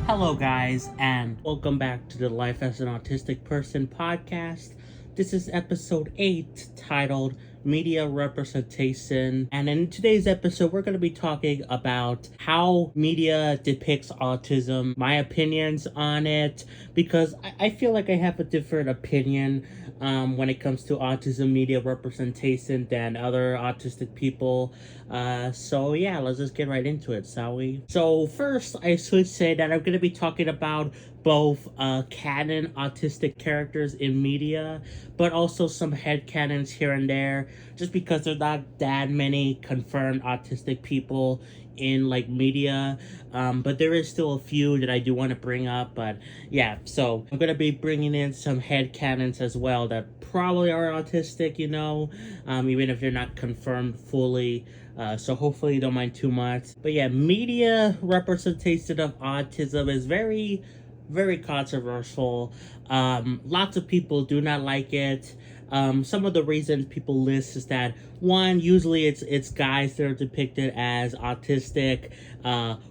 Hello, guys, and welcome back to the Life as an Autistic Person podcast. This is episode 8, titled Media Representation. And in today's episode, we're going to be talking about how media depicts autism, my opinions on it, because I feel like I have a different opinion when it comes to autism media representation than other autistic people. So yeah, let's just get right into it, shall we? So first, I should say that I'm going to be talking about both canon autistic characters in media, but also some headcanons here and there, just because there's not that many confirmed autistic people in like media, but there is still a few that I do want to bring up. But yeah, so I'm gonna be bringing in some headcanons as well that probably are autistic, even if they're not confirmed fully. So hopefully you don't mind too much. But yeah, media representation of autism is very, very controversial. Lots of people do not like it. Some of the reasons people list is that, one, usually it's guys that are depicted as autistic,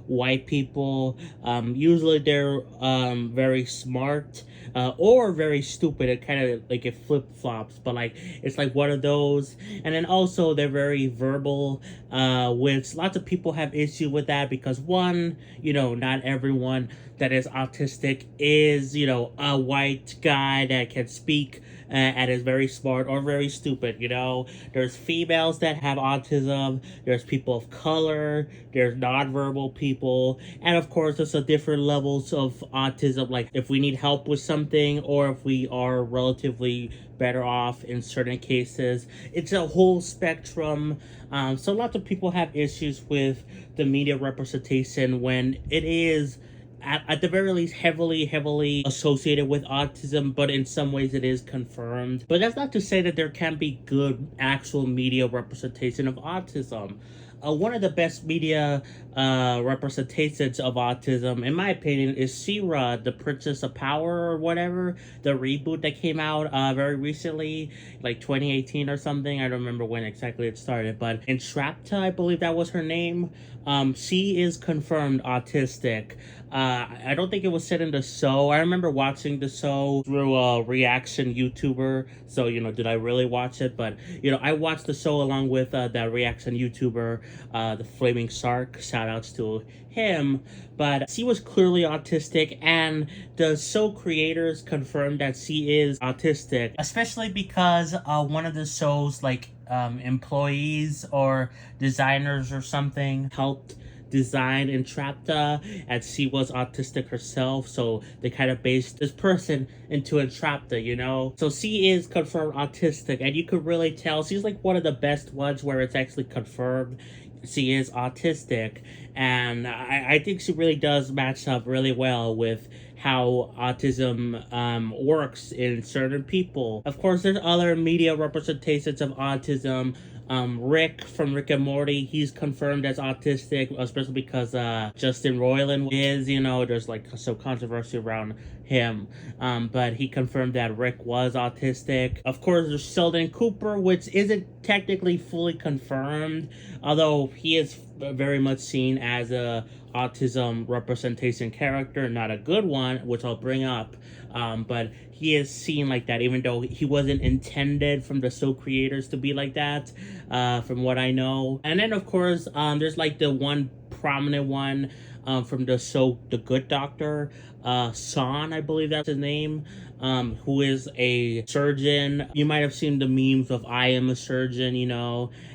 white people. Usually they're very smart or very stupid. It kind of like it flip flops, but like it's like one of those. And then also they're very verbal, which lots of people have issue with that because, one, not everyone that is autistic is a white guy that can speak and is very smart or very stupid. There's females that have autism, there's people of color, there's nonverbal people, and of course there's a different levels of autism, like if we need help with something or if we are relatively better off in certain cases. It's a whole spectrum. So lots of people have issues with the media representation when it is at the very least heavily associated with autism, but in some ways it is confirmed. But that's not to say that there can't be good actual media representation of autism. One of the best media representations of autism, in my opinion, is She-Ra, the Princess of Power or whatever, the reboot that came out very recently, like 2018 or something. I don't remember when exactly it started, but Entrapta, I believe that was her name. She is confirmed autistic. I don't think it was said in the show. I remember watching the show through a reaction YouTuber. So, did I really watch it? But, I watched the show along with that reaction YouTuber, the Flaming Shark. Shout outs to him. But she was clearly autistic, and the show creators confirmed that she is autistic, especially because one of the show's employees or designers or something helped design Entrapta, and she was autistic herself, so they kind of based this person into Entrapta, so she is confirmed autistic, and you could really tell she's like one of the best ones where it's actually confirmed she is autistic, and I think she really does match up really well with how autism works in certain people. Of course, there's other media representations of autism. Rick from Rick and Morty, he's confirmed as autistic, especially because Justin Roiland is, there's some controversy around him. But he confirmed that Rick was autistic. Of course, there's Sheldon Cooper, which isn't technically fully confirmed, although he is very much seen as a autism representation character, not a good one, which I'll bring up. But he is seen like that, even though he wasn't intended from the show creators to be like that, from what I know. And then, of course, there's the one prominent one from the show The Good Doctor, Sean, I believe that's his name, who is a surgeon. You might have seen the memes of I am a surgeon,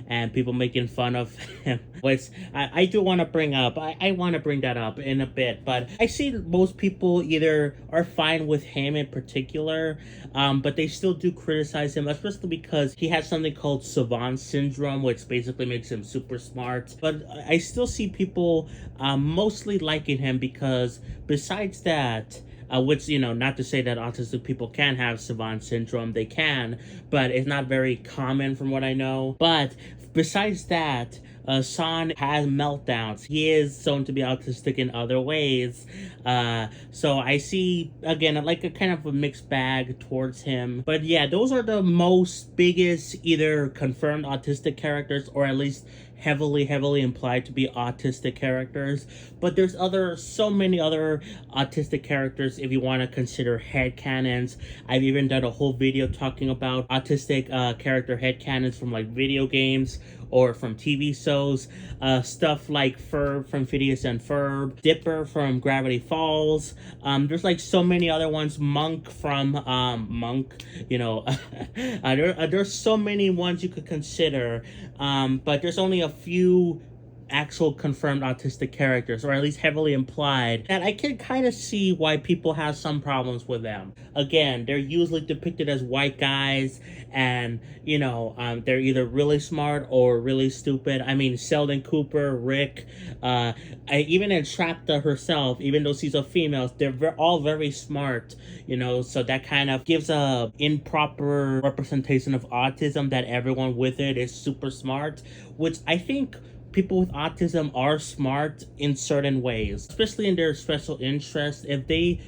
and people making fun of him, which I do want to bring up. I want to bring that up in a bit, but I see most people either are fine with him in particular, but they still do criticize him, especially because he has something called savant syndrome, which basically makes him super smart. But I still see people mostly liking him because besides that, which, not to say that autistic people can have savant syndrome, they can, but it's not very common from what I know. But besides that, Sean has meltdowns. He is shown to be autistic in other ways. So I see, again, like a kind of a mixed bag towards him. But yeah, those are the most biggest either confirmed autistic characters or at least heavily implied to be autistic characters. But there's so many other autistic characters if you want to consider headcanons. I've even done a whole video talking about autistic character headcanons from like video games or from TV shows. Stuff like Ferb from Phineas and Ferb, Dipper from Gravity Falls. There's like so many other ones. Monk from Monk, you know. There's so many ones you could consider. But there's only a few actual confirmed autistic characters, or at least heavily implied, that I can kind of see why people have some problems with them. Again, they're usually depicted as white guys, and you know, they're either really smart or really stupid. I mean, Sheldon Cooper, Rick, even Entrapta herself, even though she's a female, they're all very smart, you know, so that kind of gives a improper representation of autism, that everyone with it is super smart, which I think people with autism are smart in certain ways, especially in their special interests. If they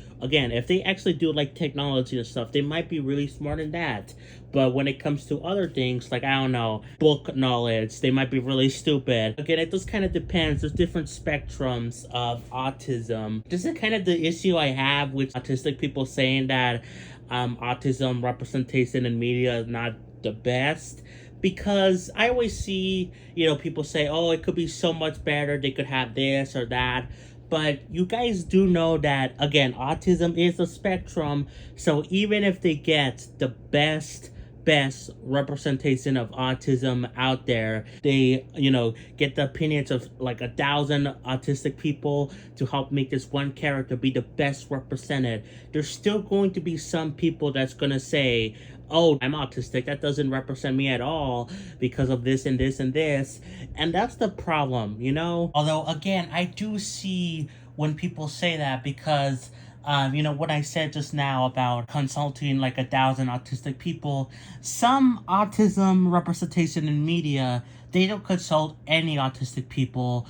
actually do like technology and stuff, they might be really smart in that. But when it comes to other things, like, I don't know, book knowledge, they might be really stupid. Again, it just kind of depends. There's different spectrums of autism. This is kind of the issue I have with autistic people saying that autism representation in media is not the best. Because I always see, you know, people say, oh, it could be so much better, they could have this or that. But you guys do know that, again, autism is a spectrum. So even if they get the best representation of autism out there, they, you know, get the opinions of like 1,000 autistic people to help make this one character be the best represented, there's still going to be some people that's gonna say, oh, I'm autistic, that doesn't represent me at all because of this and this and this. And that's the problem, you know? Although, again, I do see when people say that, because you know, what I said just now about consulting like 1,000 autistic people, some autism representation in media, they don't consult any autistic people,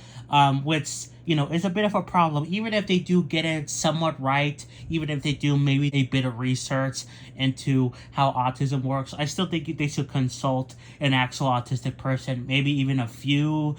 which, you know, is a bit of a problem. Even if they do get it somewhat right, even if they do maybe a bit of research into how autism works, I still think they should consult an actual autistic person, maybe even a few,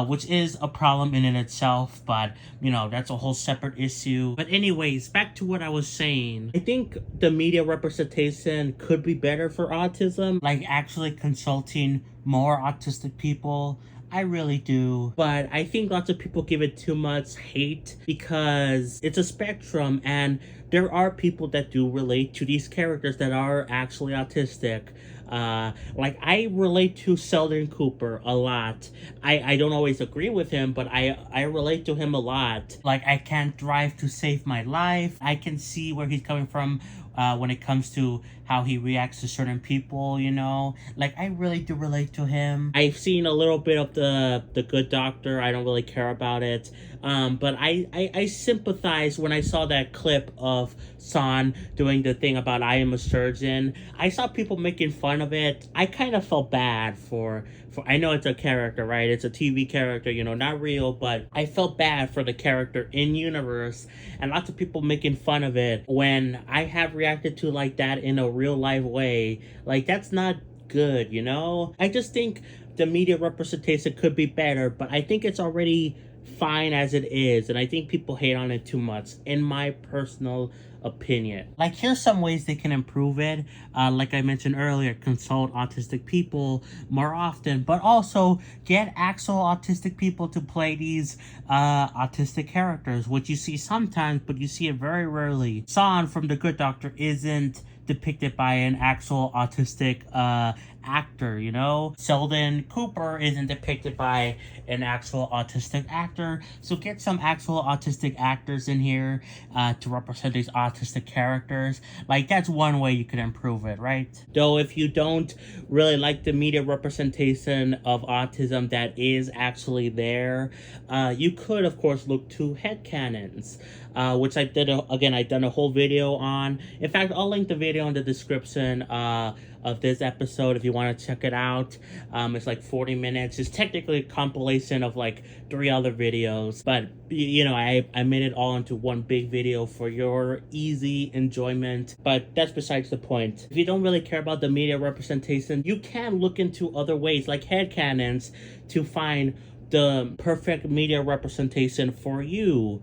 which is a problem in itself, but, you know, that's a whole separate issue. But anyways, back to what I was saying. I think the media representation could be better for autism, like actually consulting more autistic people. I really do. But I think lots of people give it too much hate because it's a spectrum, and there are people that do relate to these characters that are actually autistic. Like, I relate to Sheldon Cooper a lot. I don't always agree with him, but I relate to him a lot. Like, I can't drive to save my life. I can see where he's coming from when it comes to how he reacts to certain people, you know? Like, I really do relate to him. I've seen a little bit of the Good Doctor. I don't really care about it. But I sympathize when I saw that clip of Son doing the thing about I am a surgeon. I saw people making fun of it. I kind of felt bad for I know it's a character, right? It's a TV character, you know, not real, but I felt bad for the character in universe, and lots of people making fun of it when I have reacted to like that in a real life way. Like, that's not good, you know? I just think the media representation could be better, but I think it's already fine as it is, and I think people hate on it too much, in my personal opinion. Like, here's some ways they can improve it. Like I mentioned earlier, consult autistic people more often, but also get actual autistic people to play these autistic characters, which you see sometimes, but you see it very rarely. Son from The Good Doctor isn't depicted by an actual autistic actor, you know? Sheldon Cooper isn't depicted by an actual autistic actor, so get some actual autistic actors in here to represent these autistic characters. Like, that's one way you could improve it, right? Though if you don't really like the media representation of autism that is actually there, you could, of course, look to headcanons, which I've done a whole video on. In fact, I'll link the video in the description of this episode if you want to check it out. It's like 40 minutes. It's technically a compilation of like 3 other videos, but I made it all into one big video for your easy enjoyment. But that's besides the point. If you don't really care about the media representation, you can look into other ways like headcanons to find the perfect media representation for you.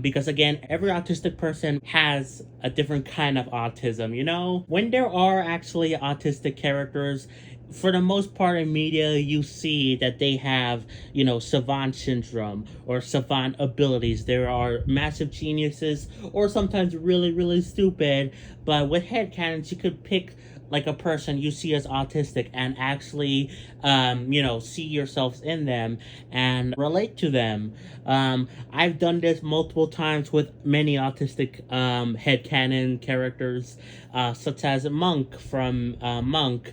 Because again, every autistic person has a different kind of autism, When there are actually autistic characters, for the most part in media, you see that they have, savant syndrome or savant abilities. There are massive geniuses or sometimes really, really stupid. But with headcanons, you could pick like a person you see as autistic and actually, see yourselves in them and relate to them. I've done this multiple times with many autistic headcanon characters, such as Monk from Monk.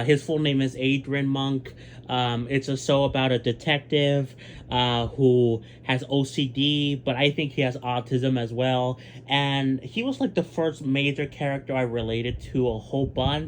His full name is Adrian Monk. It's a show about a detective who has OCD, but I think he has autism as well. And he was like the first major character I related to a whole bunch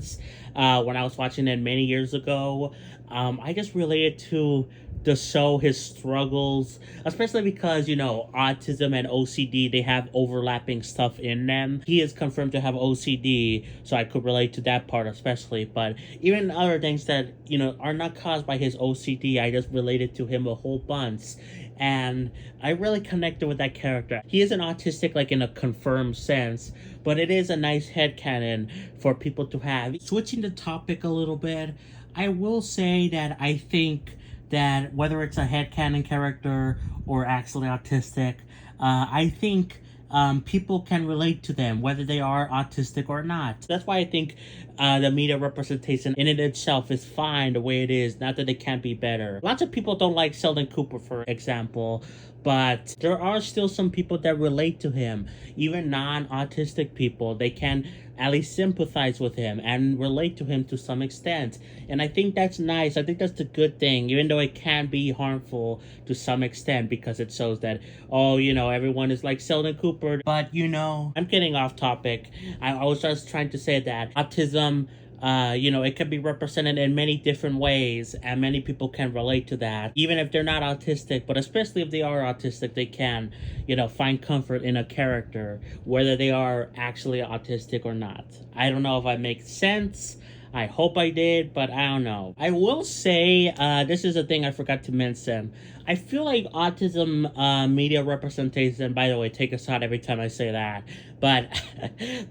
when I was watching it many years ago. I just related to the show, his struggles, especially because, autism and OCD, they have overlapping stuff in them. He is confirmed to have OCD, so I could relate to that part especially. But even other things that, are not caused by his OCD, I just related to him a whole bunch. And I really connected with that character. He isn't autistic like in a confirmed sense, but it is a nice headcanon for people to have. Switching the topic a little bit, I will say that I think that whether it's a headcanon character or actually autistic, I think people can relate to them, whether they are autistic or not. That's why I think the media representation in it itself is fine the way it is, not that it can't be better. Lots of people don't like Sheldon Cooper, for example, but there are still some people that relate to him. Even non-autistic people, they can at least sympathize with him and relate to him to some extent. And I think that's nice. I think that's the good thing, even though it can be harmful to some extent because it shows that, everyone is like Sheldon Cooper. But, I'm getting off topic. I was just trying to say that autism, it can be represented in many different ways, and many people can relate to that, even if they're not autistic. But especially if they are autistic, they can, find comfort in a character, whether they are actually autistic or not. I don't know if I make sense. I hope I did, but I don't know. I will say, this is a thing I forgot to mention. I feel like autism media representation, by the way, take a shot every time I say that, but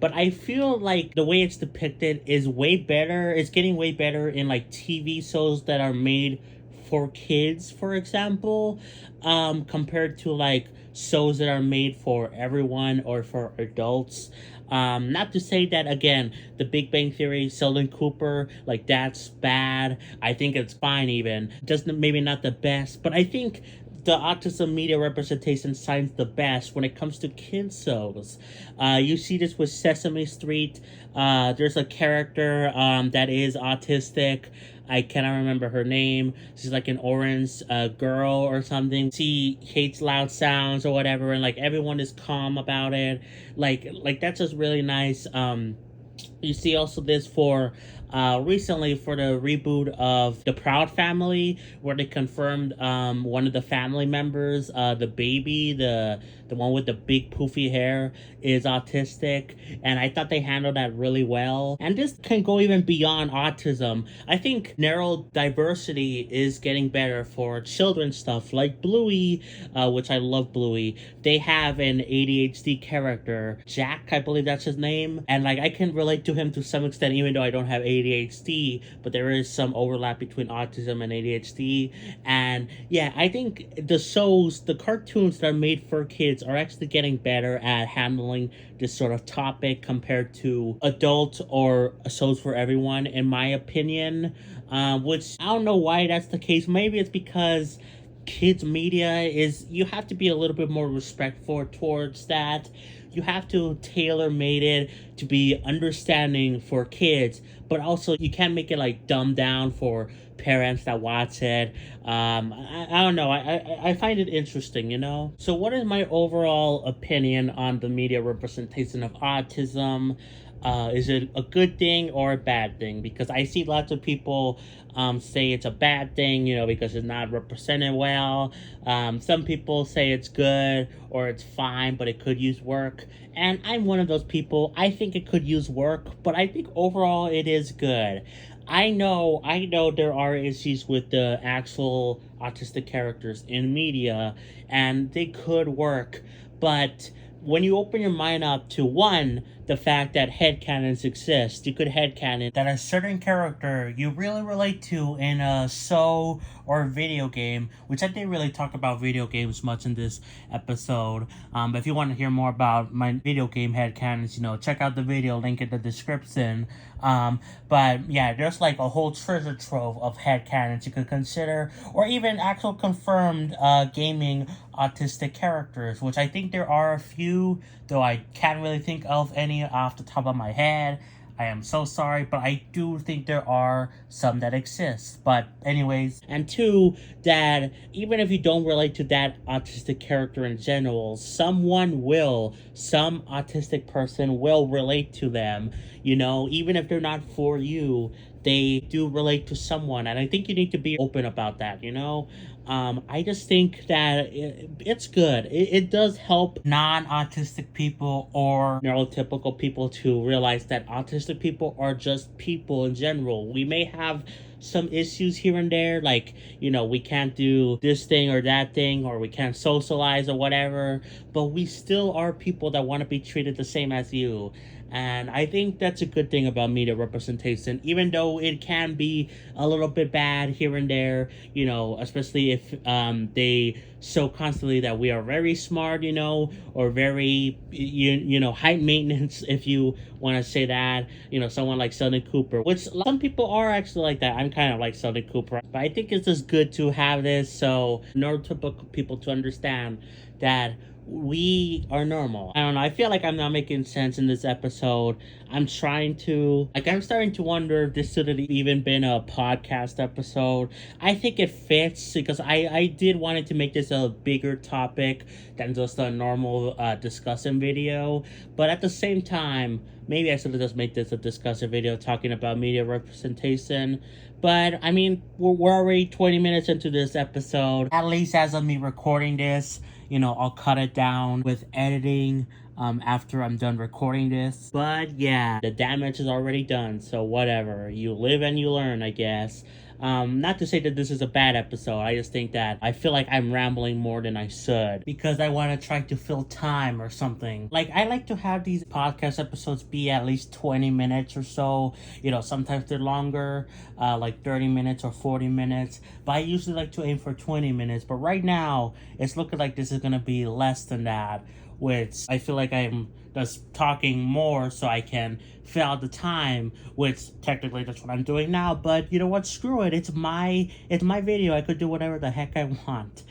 but I feel like the way it's depicted is way better. It's getting way better in like TV shows that are made for kids, for example, compared to like shows that are made for everyone or for adults. Not to say that, again, The Big Bang Theory, Sheldon Cooper, like, that's bad. I think it's fine even. Just maybe not the best, but I think the autism media representation shines the best when it comes to kids shows. You see this with Sesame Street. There's a character that is autistic. I cannot remember her name. She's like an orange girl or something. She hates loud sounds or whatever, and like everyone is calm about it. Like that's just really nice. You see also this for recently for the reboot of The Proud Family, where they confirmed one of the family members, the baby, the one with the big poofy hair, is autistic, and I thought they handled that really well. And this can go even beyond autism. I think neurodiversity is getting better for children's stuff, like Bluey, which I love Bluey. They have an ADHD character, Jack, I believe that's his name, and like I can relate to him to some extent, even though I don't have ADHD, but there is some overlap between autism and ADHD. And yeah, I think the cartoons that are made for kids are actually getting better at handling this sort of topic compared to adult or shows for everyone, in my opinion. Which I don't know why that's the case. Maybe it's because kids media is, you have to be a little bit more respectful towards that. You have to tailor made it to be understanding for kids, but also you can't make it like dumbed down for parents that watch it. I don't know. I find it interesting, So what is my overall opinion on the media representation of autism? Is it a good thing or a bad thing? Because I see lots of people say it's a bad thing, because it's not represented well. Some people say it's good or it's fine, but it could use work. And I'm one of those people. I think it could use work, but I think overall it is good. I know there are issues with the actual autistic characters in media, and they could work, but when you open your mind up to one, the fact that headcanons exist, you could headcanon that a certain character you really relate to in a show or video game, which I didn't really talk about video games much in this episode. But if you want to hear more about my video game headcanons, check out the video, link in the description. But yeah, there's like a whole treasure trove of headcanons you could consider, or even actual confirmed gaming autistic characters, which I think there are a few, though I can't really think of any off the top of my head. I am so sorry, but I do think there are some that exist. But anyways, and two, that even if you don't relate to that autistic character in general, some autistic person will relate to them, even if they're not for you, they do relate to someone, and I think you need to be open about that. I just think that it's good. It does help non-autistic people or neurotypical people to realize that autistic people are just people in general. We may have some issues here and there, like, we can't do this thing or that thing, or we can't socialize or whatever, but we still are people that want to be treated the same as you. And I think that's a good thing about media representation, even though it can be a little bit bad here and there, especially if they show constantly that we are very smart, or very, high maintenance, if you want to say that, someone like Sheldon Cooper, which some people are actually like that. I'm kind of like Sheldon Cooper, but I think it's just good to have this so neurotypical people to understand that we are normal. I don't know. I feel like I'm not making sense in this episode. I'm starting to wonder if this should have even been a podcast episode. I think it fits because I did wanted to make this a bigger topic than just a normal discussion video. But at the same time, maybe I should have just made this a discussion video talking about media representation. But I mean, we're already 20 minutes into this episode. At least as of me recording this, I'll cut it down with editing after I'm done recording this. But yeah, the damage is already done, so whatever. You live and you learn, I guess. Not to say that this is a bad episode. I just think that I feel like I'm rambling more than I should because I want to try to fill time or something. Like, I like to have these podcast episodes be at least 20 minutes or so. Sometimes they're longer, like 30 minutes or 40 minutes. But I usually like to aim for 20 minutes. But right now, it's looking like this is going to be less than that, which I feel like I'm just talking more so I can fill out the time, which technically that's what I'm doing now. But you know what? Screw it. It's my video. I could do whatever the heck I want.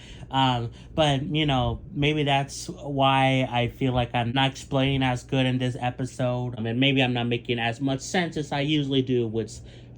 But maybe that's why I feel like I'm not explaining as good in this episode. And maybe I'm not making as much sense as I usually do, which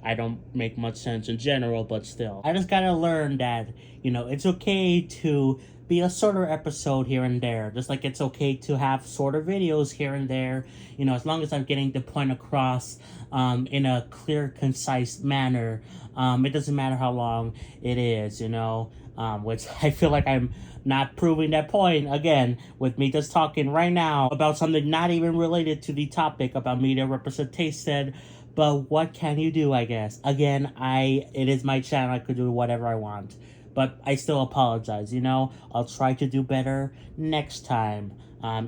I don't make much sense in general, but still. I just gotta learn that, it's okay to be a shorter episode here and there, just like it's okay to have shorter videos here and there, as long as I'm getting the point across in a clear, concise manner. It doesn't matter how long it is, which I feel like I'm not proving that point again with me just talking right now about something not even related to the topic about media representation. But what can you do, I guess? Again, it is my channel. I could do whatever I want. But I still apologize, I'll try to do better next time.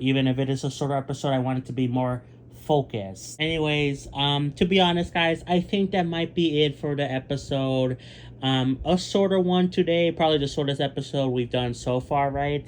Even if it is a shorter episode, I want it to be more focused. Anyways, to be honest, guys, I think that might be it for the episode. A shorter one today, probably the shortest episode we've done so far, right?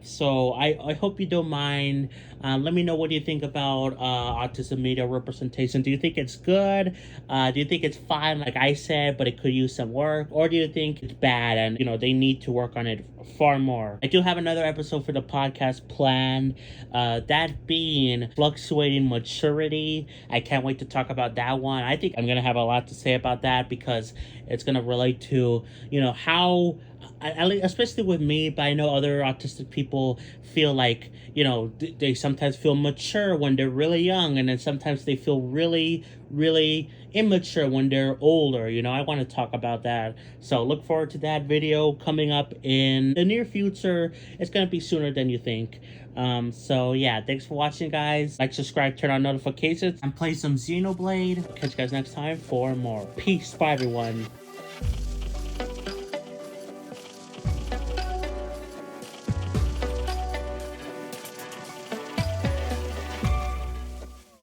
So I hope you don't mind. Let me know what you think about autism media representation. Do you think it's good? Do you think it's fine, like I said, but it could use some work? Or do you think it's bad and, they need to work on it far more? I do have another episode for the podcast planned, that being fluctuating maturity. I can't wait to talk about that one. I think I'm going to have a lot to say about that because it's going to relate to, especially with me, but I know other autistic people feel like, they sometimes feel mature when they're really young, and then sometimes they feel really, really immature when they're older. I want to talk about that. So look forward to that video coming up in the near future. It's going to be sooner than you think. So yeah, thanks for watching, guys. Like, subscribe, turn on notifications, and play some Xenoblade. Catch you guys next time for more. Peace. Bye, everyone.